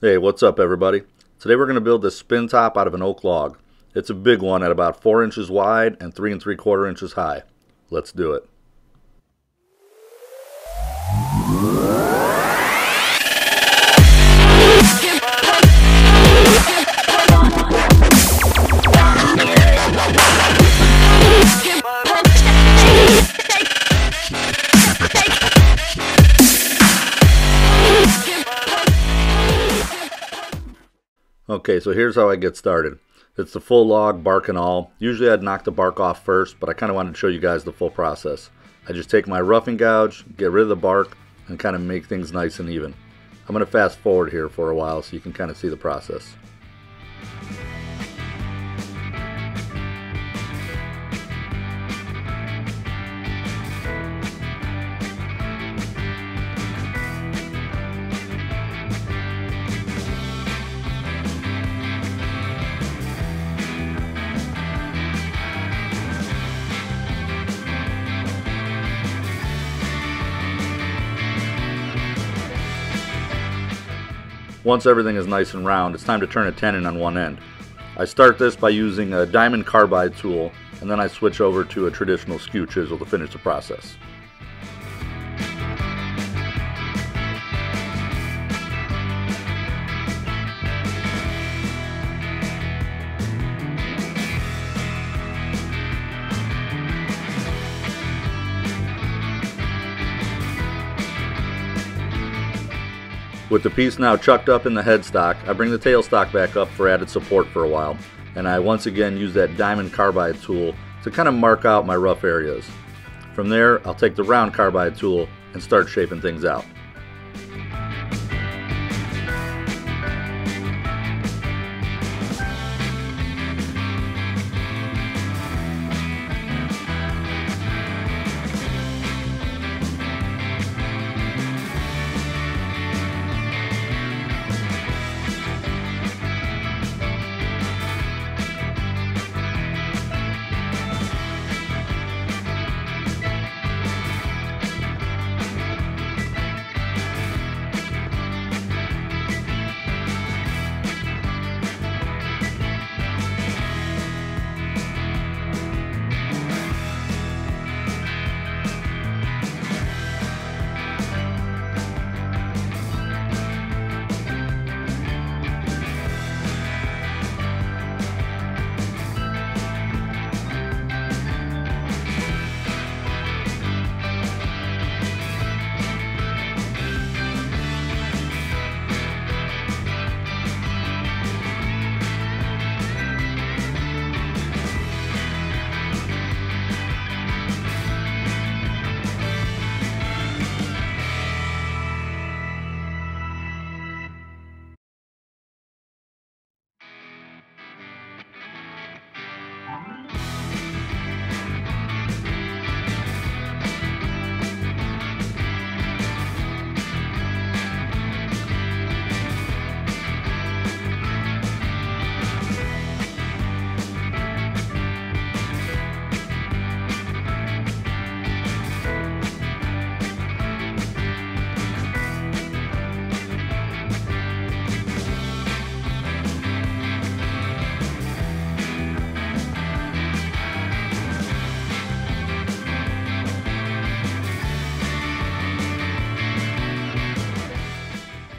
Hey, what's up everybody? Today we're going to build this spin top out of an oak log. It's a big one at about 4 inches wide and 3 3/4 inches high. Let's do it. Okay, so here's how I get started. It's the full log, bark and all. Usually I'd knock the bark off first, but I kind of wanted to show you guys the full process. I just take my roughing gouge, get rid of the bark, and kind of make things nice and even. I'm going to fast forward here for a while so you can kind of see the process. Once everything is nice and round, it's time to turn a tenon on one end. I start this by using a diamond carbide tool, and then I switch over to a traditional skew chisel to finish the process. With the piece now chucked up in the headstock, I bring the tailstock back up for added support for a while, and I once again use that diamond carbide tool to kind of mark out my rough areas. From there, I'll take the round carbide tool and start shaping things out.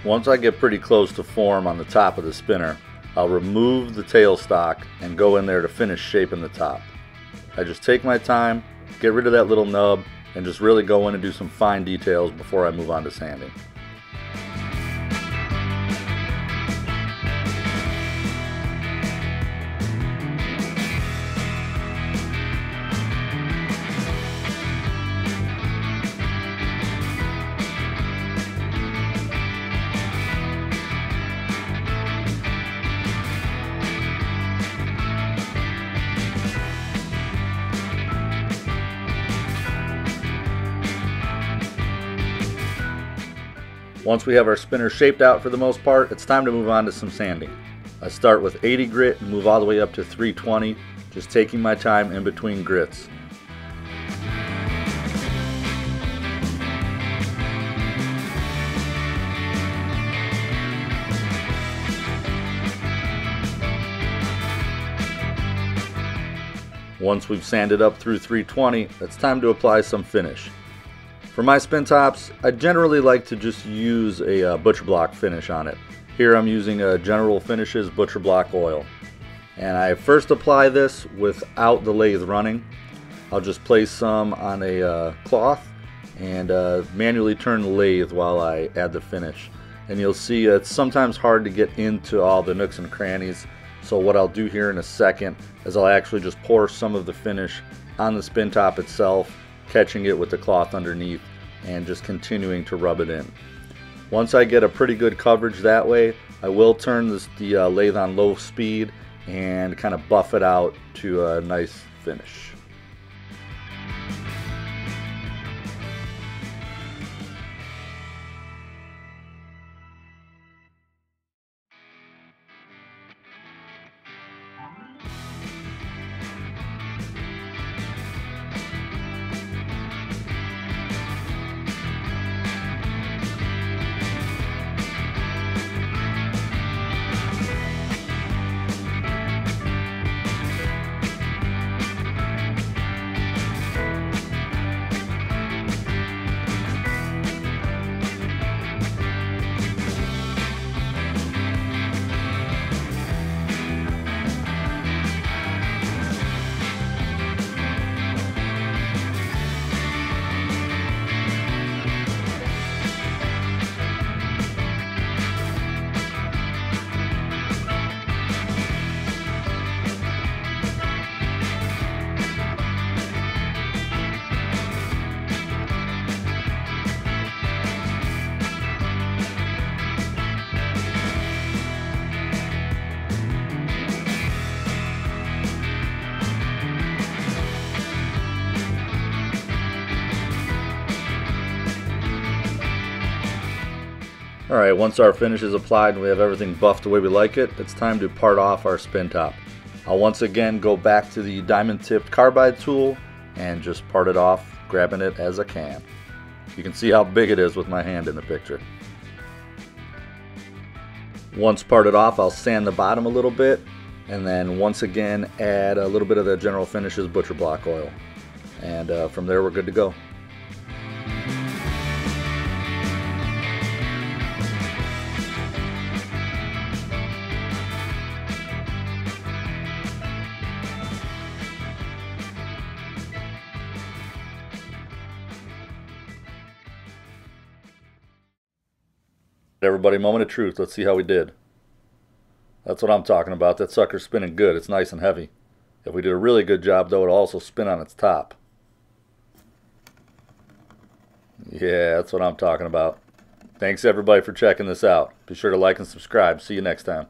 Once I get pretty close to form on the top of the spinner, I'll remove the tailstock and go in there to finish shaping the top. I just take my time, get rid of that little nub, and just really go in and do some fine details before I move on to sanding. Once we have our spinner shaped out for the most part, it's time to move on to some sanding. I start with 80 grit and move all the way up to 320, just taking my time in between grits. Once we've sanded up through 320, it's time to apply some finish. For my spin tops, I generally like to just use a butcher block finish on it. Here I'm using a General Finishes butcher block oil. And I first apply this without the lathe running. I'll just place some on a cloth and manually turn the lathe while I add the finish. And you'll see it's sometimes hard to get into all the nooks and crannies. So what I'll do here in a second is I'll actually just pour some of the finish on the spin top itself, catching it with the cloth underneath and just continuing to rub it in. Once I get a pretty good coverage that way, I will turn the lathe on low speed and kind of buff it out to a nice finish. Alright, once our finish is applied and we have everything buffed the way we like it, it's time to part off our spin top. I'll once again go back to the diamond tipped carbide tool and just part it off, grabbing it as I can. You can see how big it is with my hand in the picture. Once parted off, I'll sand the bottom a little bit and then once again add a little bit of the General Finishes butcher block oil. And from there we're good to go. Everybody, moment of truth. Let's see how we did. That's what I'm talking about. That sucker's spinning good. It's nice and heavy. If we did a really good job, though, it'll also spin on its top. Yeah, that's what I'm talking about. Thanks, everybody, for checking this out. Be sure to like and subscribe. See you next time.